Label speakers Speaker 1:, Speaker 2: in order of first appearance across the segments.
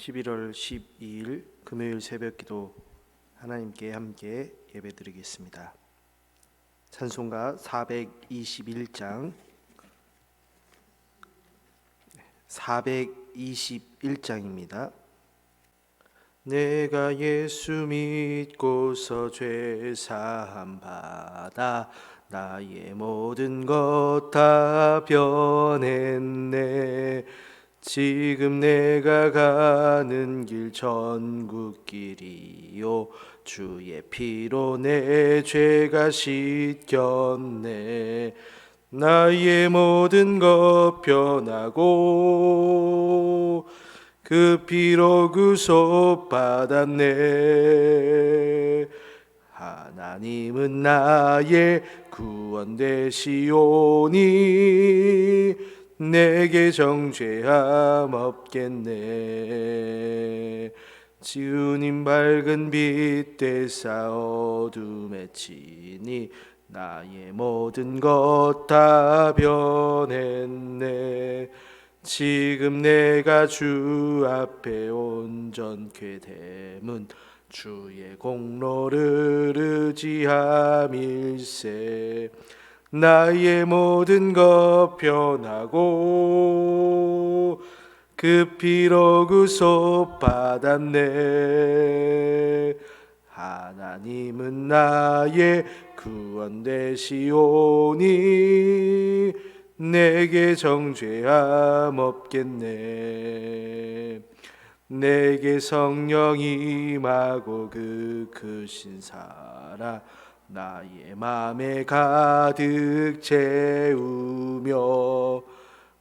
Speaker 1: 11월 12일 금요일 새벽기도 하나님께 함께 예배드리겠습니다. 찬송가 421장 421장입니다. 내가 예수 믿고서 죄 사함 받아 나의 모든 것 다 변했네. 지금 내가 가는 길 전국길이요 주의 피로 내 죄가 씻겼네. 나의 모든 것 변하고 그 피로 구속 받았네. 하나님은 나의 구원 되시오니 내게 정죄함 없겠네. 주님 밝은 빛 되사 어둠에 치니 나의 모든 것 다 변했네. 지금 내가 주 앞에 온전케 됨은 주의 공로를 의지함일세. 나의 모든 것 변하고 그 피로 구속 받았네. 하나님은 나의 구원 되시오니 내게 정죄함 없겠네. 내게 성령 임하고 그 크신 사랑 나의 맘에 가득 채우며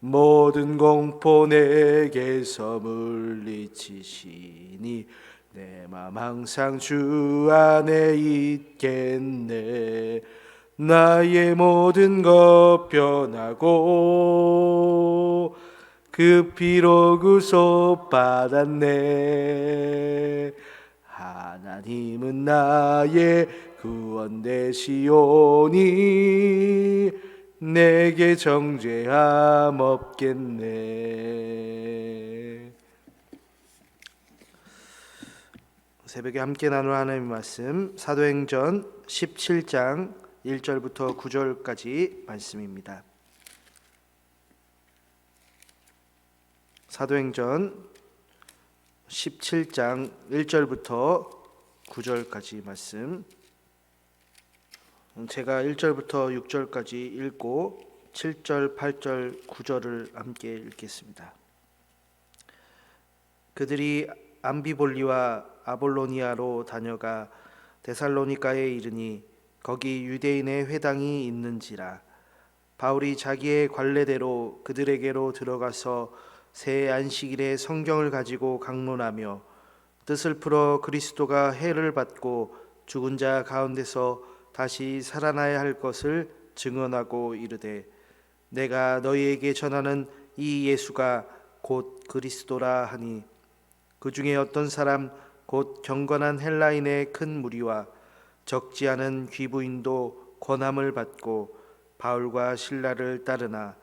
Speaker 1: 모든 공포 내게서 물리치시니 내 맘 항상 주 안에 있겠네. 나의 모든 것 변하고 그 피로 구속 받았네. 하나님은 나의 구원 되시오니 내게 정죄함 없겠네. 새벽에 함께 나눌 하나님의 말씀 사도행전 17장 1절부터 9절까지 말씀입니다. 사도행전 17장 1절부터 9절까지 말씀, 제가 1절부터 6절까지 읽고 7절, 8절, 9절을 함께 읽겠습니다. 그들이 암비볼리와 아볼로니아로 다녀가 데살로니가에 이르니 거기 유대인의 회당이 있는지라. 바울이 자기의 관례대로 그들에게로 들어가서 새 안식일에 성경을 가지고 강론하며 뜻을 풀어 그리스도가 해를 받고 죽은 자 가운데서 다시 살아나야 할 것을 증언하고 이르되 내가 너희에게 전하는 이 예수가 곧 그리스도라 하니 그 중에 어떤 사람 곧 경건한 헬라인의 큰 무리와 적지 않은 귀부인도 권함을 받고 바울과 실라를 따르나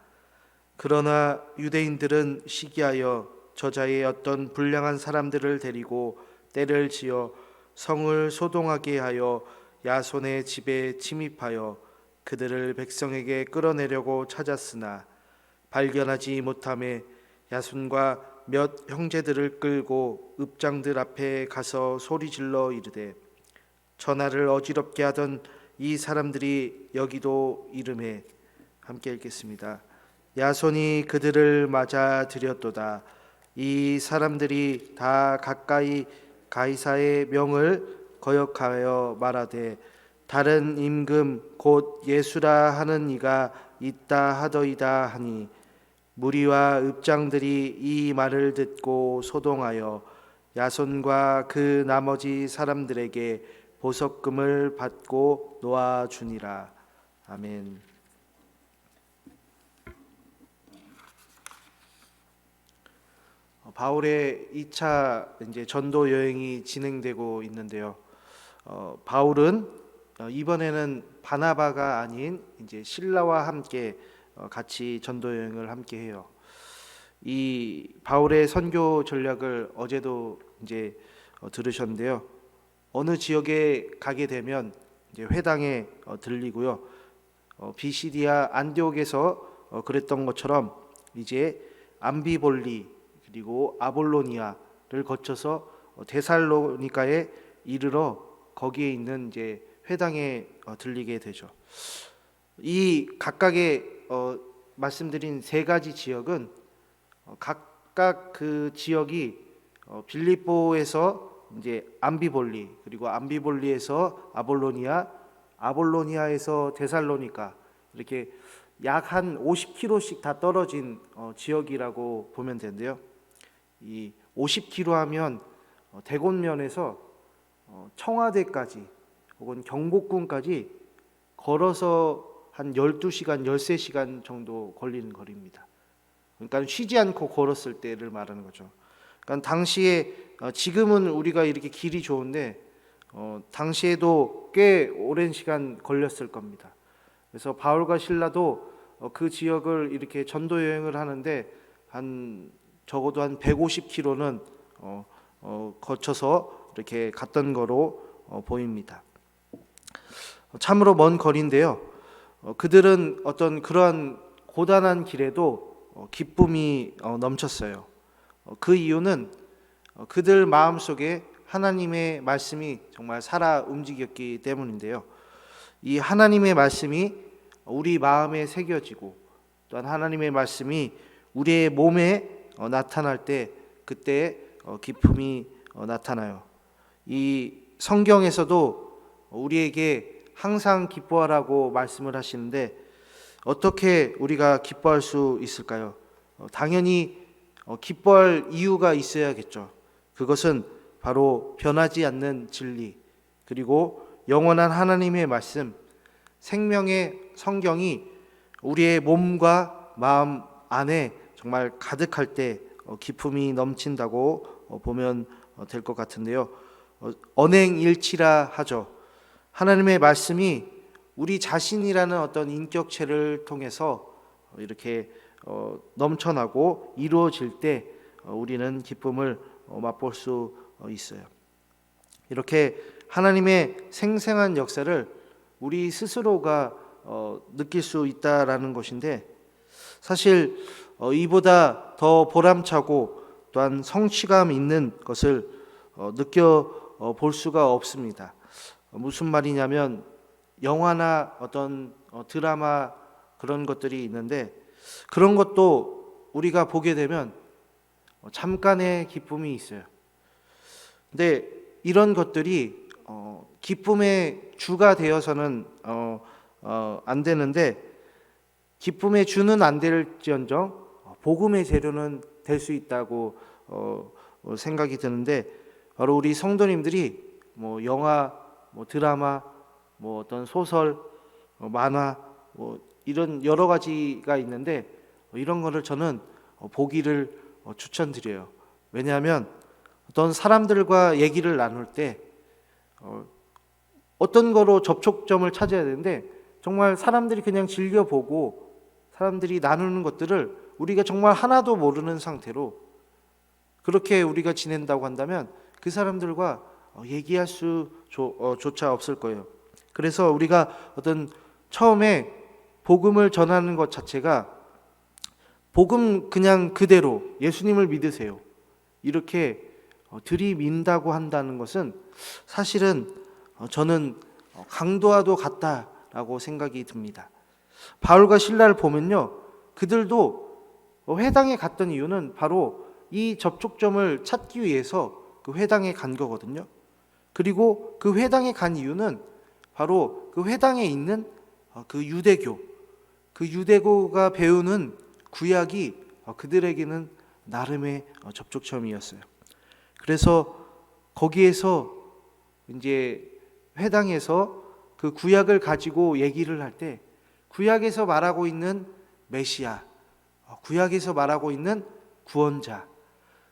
Speaker 1: 그러나 유대인들은 시기하여 저자의 어떤 불량한 사람들을 데리고 때를 지어 성을 소동하게 하여 야손의 집에 침입하여 그들을 백성에게 끌어내려고 찾았으나 발견하지 못하매 야손과 몇 형제들을 끌고 읍장들 앞에 가서 소리질러 이르되 전하를 어지럽게 하던 이 사람들이 여기도 이름에 함께 읽겠습니다. 야손이 그들을 맞아 들였도다. 이 사람들이 다 가까이 가이사의 명을 거역하여 말하되 다른 임금 곧 예수라 하는 이가 있다 하더이다 하니 무리와 읍장들이 이 말을 듣고 소동하여 야손과 그 나머지 사람들에게 보석금을 받고 놓아주니라. 아멘. 바울의 2차 이제 전도 여행이 진행되고 있는데요. 바울은 이번에는 바나바가 아닌 이제 실라와 함께 같이 전도 여행을 함께 해요. 이 바울의 선교 전략을 어제도 이제 들으셨는데요. 어느 지역에 가게 되면 이제 회당에 들리고요. 비시디아 안디옥에서 그랬던 것처럼 이제 암비볼리 그리고 아볼로니아를 거쳐서 데살로니가에 이르러 거기에 있는 이제 회당에 들리게 되죠. 이 각각의 말씀드린 세 가지 지역은 각각 그 지역이 빌립보에서 이제 암비볼리, 그리고 암비볼리에서 아볼로니아, 아볼로니아에서 데살로니가, 이렇게 약 한 50km씩 다 떨어진 지역이라고 보면 되는데요. 이 50km 하면 대곤면에서 청와대까지 혹은 경복궁까지 걸어서 한 12시간, 13시간 정도 걸리는 거리입니다. 그러니까 쉬지 않고 걸었을 때를 말하는 거죠. 그러니까 당시에 지금은 우리가 이렇게 길이 좋은데 당시에도 꽤 오랜 시간 걸렸을 겁니다. 그래서 바울과 실라도 그 지역을 이렇게 전도 여행을 하는데 한 적어도 한 150km는 거쳐서 이렇게 갔던 거로 보입니다. 참으로 먼 거리인데요. 그들은 어떤 그러한 고단한 길에도 기쁨이 넘쳤어요. 그 이유는 그들 마음속에 하나님의 말씀이 정말 살아 움직였기 때문인데요. 이 하나님의 말씀이 우리 마음에 새겨지고 또한 하나님의 말씀이 우리의 몸에 나타날 때 그때 기쁨이 나타나요. 이 성경에서도 우리에게 항상 기뻐하라고 말씀을 하시는데 어떻게 우리가 기뻐할 수 있을까요? 당연히 기뻐할 이유가 있어야겠죠. 그것은 바로 변하지 않는 진리, 그리고 영원한 하나님의 말씀, 생명의 성경이 우리의 몸과 마음 안에 정말 가득할 때 기쁨이 넘친다고 보면 될 것 같은데요. 언행일치라 하죠. 하나님의 말씀이 우리 자신이라는 어떤 인격체를 통해서 이렇게 넘쳐나고 이루어질 때 우리는 기쁨을 맛볼 수 있어요. 이렇게 하나님의 생생한 역사를 우리 스스로가 느낄 수 있다라는 것인데 사실 이보다 더 보람차고 또한 성취감 있는 것을 느껴 볼 수가 없습니다. 무슨 말이냐면 영화나 어떤 드라마 그런 것들이 있는데 그런 것도 우리가 보게 되면 잠깐의 기쁨이 있어요. 근데 이런 것들이 기쁨의 주가 되어서는 안 되는데 기쁨의 주는 안 될지언정 복음의 재료는 될 수 있다고 생각이 드는데 바로 우리 성도님들이 뭐 영화, 뭐 드라마, 뭐 어떤 소설, 만화, 뭐 이런 여러 가지가 있는데 이런 거를 저는 보기를 추천드려요. 왜냐하면 어떤 사람들과 얘기를 나눌 때 어떤 거로 접촉점을 찾아야 되는데 정말 사람들이 그냥 즐겨보고 사람들이 나누는 것들을 우리가 정말 하나도 모르는 상태로 그렇게 우리가 지낸다고 한다면 그 사람들과 얘기할 수조차 없을 거예요. 그래서 우리가 어떤 처음에 복음을 전하는 것 자체가 복음 그냥 그대로 예수님을 믿으세요 이렇게 들이민다고 한다는 것은 사실은 저는 강도와도 같다라고 생각이 듭니다. 바울과 실라를 보면요, 그들도 회당에 갔던 이유는 바로 이 접촉점을 찾기 위해서 그 회당에 간 거거든요. 그리고 그 회당에 간 이유는 바로 그 회당에 있는 그 유대교가 배우는 구약이 그들에게는 나름의 접촉점이었어요. 그래서 거기에서 이제 회당에서 그 구약을 가지고 얘기를 할 때 구약에서 말하고 있는 메시아, 구약에서 말하고 있는 구원자,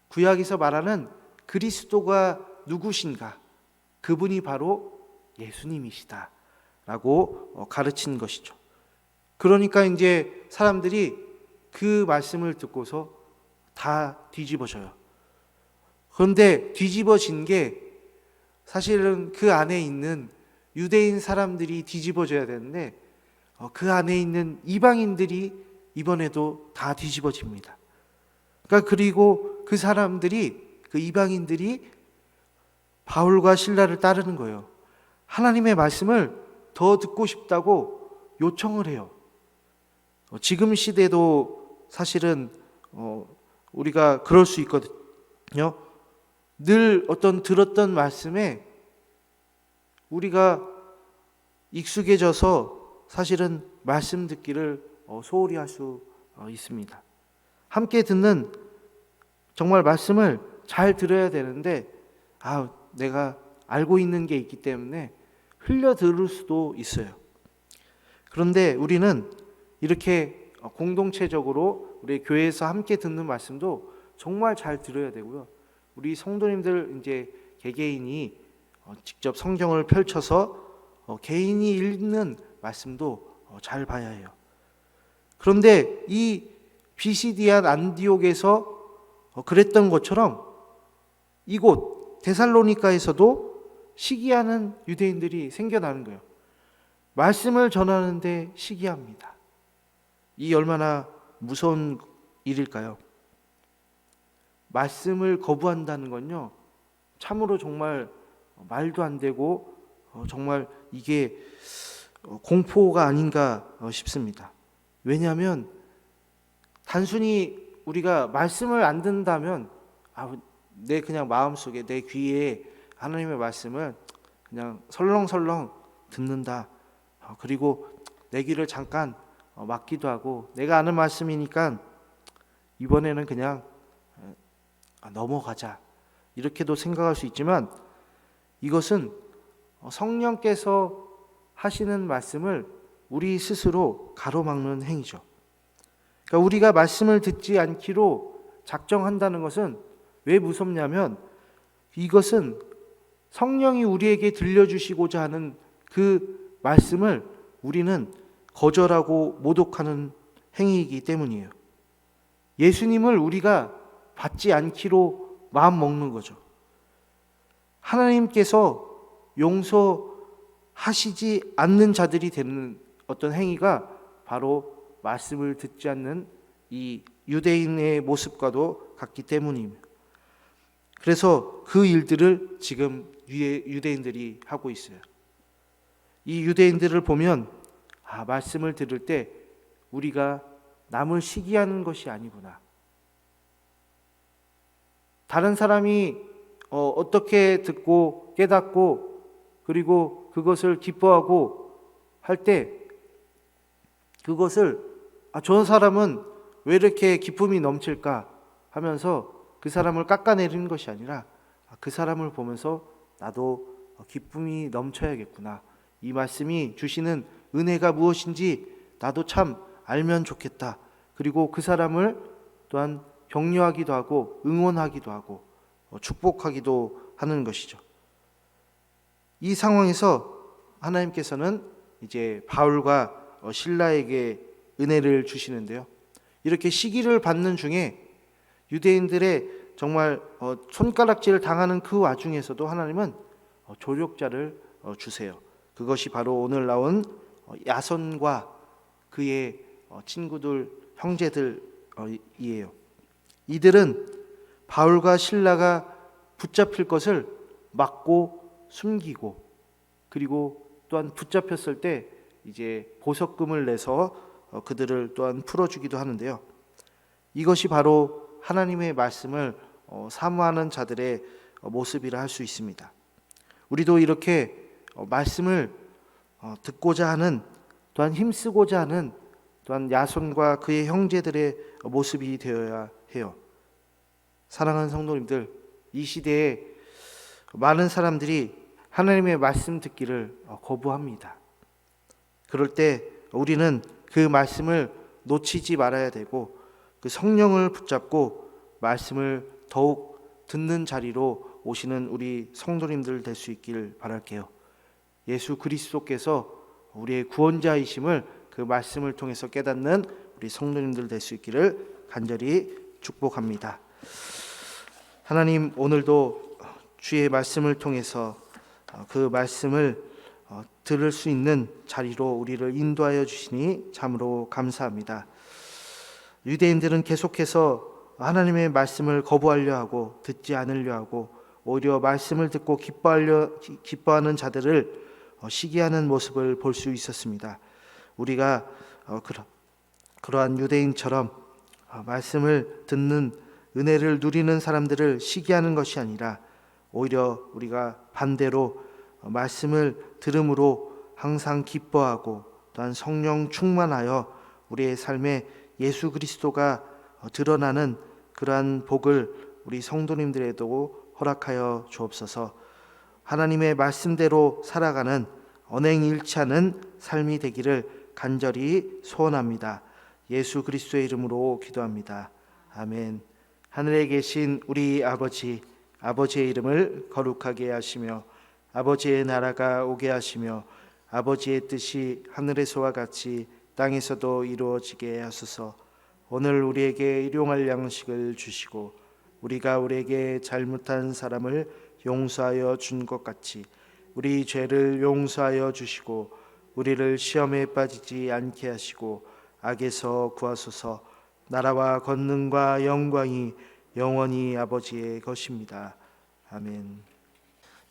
Speaker 1: 구약에서 말하는 그리스도가 누구신가? 그분이 바로 예수님이시다 라고 가르친 것이죠. 그러니까 이제 사람들이 그 말씀을 듣고서 다 뒤집어져요. 그런데 뒤집어진 게 사실은 그 안에 있는 유대인 사람들이 뒤집어져야 되는데 그 안에 있는 이방인들이 이번에도 다 뒤집어집니다. 그러니까 그리고 그 사람들이, 그 이방인들이 바울과 실라를 따르는 거예요. 하나님의 말씀을 더 듣고 싶다고 요청을 해요. 지금 시대도 사실은 우리가 그럴 수 있거든요. 늘 어떤 들었던 말씀에 우리가 익숙해져서 사실은 말씀 듣기를 소홀히 할 수 있습니다. 함께 듣는 정말 말씀을 잘 들어야 되는데 내가 알고 있는 게 있기 때문에 흘려 들을 수도 있어요. 그런데 우리는 이렇게 공동체적으로 우리 교회에서 함께 듣는 말씀도 정말 잘 들어야 되고요. 우리 성도님들 이제 개개인이 직접 성경을 펼쳐서 개인이 읽는 말씀도 잘 봐야 해요. 그런데 이 비시디안 안디옥에서 그랬던 것처럼 이곳 데살로니가에서도 시기하는 유대인들이 생겨나는 거예요. 말씀을 전하는데 시기합니다. 이 얼마나 무서운 일일까요? 말씀을 거부한다는 건요, 참으로 정말 말도 안 되고 정말 이게 공포가 아닌가 싶습니다. 왜냐하면 단순히 우리가 말씀을 안 듣는다면 내 그냥 마음속에 내 귀에 하나님의 말씀을 그냥 설렁설렁 듣는다. 그리고 내 귀를 잠깐 막기도 하고 내가 아는 말씀이니까 이번에는 그냥 넘어가자. 이렇게도 생각할 수 있지만 이것은 성령께서 하시는 말씀을 우리 스스로 가로막는 행위죠. 그러니까 우리가 말씀을 듣지 않기로 작정한다는 것은 왜 무섭냐면 이것은 성령이 우리에게 들려주시고자 하는 그 말씀을 우리는 거절하고 모독하는 행위이기 때문이에요. 예수님을 우리가 받지 않기로 마음 먹는 거죠. 하나님께서 용서하시지 않는 자들이 되는 어떤 행위가 바로 말씀을 듣지 않는 이 유대인의 모습과도 같기 때문입니다. 그래서 그 일들을 지금 유대인들이 하고 있어요. 이 유대인들을 보면 말씀을 들을 때 우리가 남을 시기하는 것이 아니구나. 다른 사람이 어떻게 듣고 깨닫고 그리고 그것을 기뻐하고 할 때 그것을 저 사람은 왜 이렇게 기쁨이 넘칠까 하면서 그 사람을 깎아내리는 것이 아니라 그 사람을 보면서 나도 기쁨이 넘쳐야겠구나. 이 말씀이 주시는 은혜가 무엇인지 나도 참 알면 좋겠다. 그리고 그 사람을 또한 격려하기도 하고 응원하기도 하고 축복하기도 하는 것이죠. 이 상황에서 하나님께서는 이제 바울과 실라에게 은혜를 주시는데요. 이렇게 시기를 받는 중에 유대인들의 정말 손가락질을 당하는 그 와중에서도 하나님은 조력자를 주세요. 그것이 바로 오늘 나온 야손과 그의 친구들, 형제들이에요. 이들은 바울과 실라가 붙잡힐 것을 막고 숨기고 그리고 또한 붙잡혔을 때 이제 보석금을 내서 그들을 또한 풀어주기도 하는데요. 이것이 바로 하나님의 말씀을 사모하는 자들의 모습이라 할 수 있습니다. 우리도 이렇게 말씀을 듣고자 하는 또한 힘쓰고자 하는 또한 야손과 그의 형제들의 모습이 되어야 해요. 사랑하는 성도님들, 이 시대에 많은 사람들이 하나님의 말씀 듣기를 거부합니다. 그럴 때 우리는 그 말씀을 놓치지 말아야 되고 그 성령을 붙잡고 말씀을 더욱 듣는 자리로 오시는 우리 성도님들 될 수 있길 바랄게요. 예수 그리스도께서 우리의 구원자이심을 그 말씀을 통해서 깨닫는 우리 성도님들 될 수 있기를 간절히 축복합니다. 하나님, 오늘도 주의 말씀을 통해서 그 말씀을 들을 수 있는 자리로 우리를 인도하여 주시니 참으로 감사합니다. 유대인들은 계속해서 하나님의 말씀을 거부하려 하고 듣지 않으려 하고 오히려 말씀을 듣고 기뻐하는 자들을 시기하는 모습을 볼 수 있었습니다. 우리가 그러한 유대인처럼 말씀을 듣는 은혜를 누리는 사람들을 시기하는 것이 아니라 오히려 우리가 반대로 말씀을 들음으로 항상 기뻐하고 또한 성령 충만하여 우리의 삶에 예수 그리스도가 드러나는 그러한 복을 우리 성도님들에도 허락하여 주옵소서. 하나님의 말씀대로 살아가는 언행일치하는 삶이 되기를 간절히 소원합니다. 예수 그리스도의 이름으로 기도합니다. 아멘. 하늘에 계신 우리 아버지, 아버지의 이름을 거룩하게 하시며 아버지의 나라가 오게 하시며 아버지의 뜻이 하늘에서와 같이 땅에서도 이루어지게 하소서. 오늘 우리에게 일용할 양식을 주시고 우리가 우리에게 잘못한 사람을 용서하여 준 것 같이 우리 죄를 용서하여 주시고 우리를 시험에 빠지지 않게 하시고 악에서 구하소서. 나라와 권능과 영광이 영원히 아버지의 것입니다. 아멘.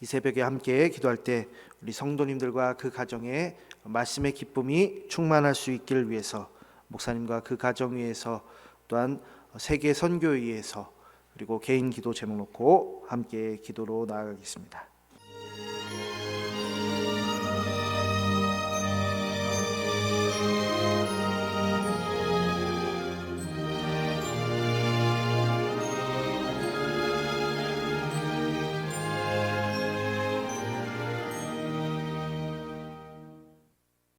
Speaker 1: 이 새벽에 함께 기도할 때 우리 성도님들과 그 가정에 말씀의 기쁨이 충만할 수 있기를 위해서 목사님과 그 가정 위에서 또한 세계 선교 위에서 그리고 개인 기도 제목 놓고 함께 기도로 나아가겠습니다.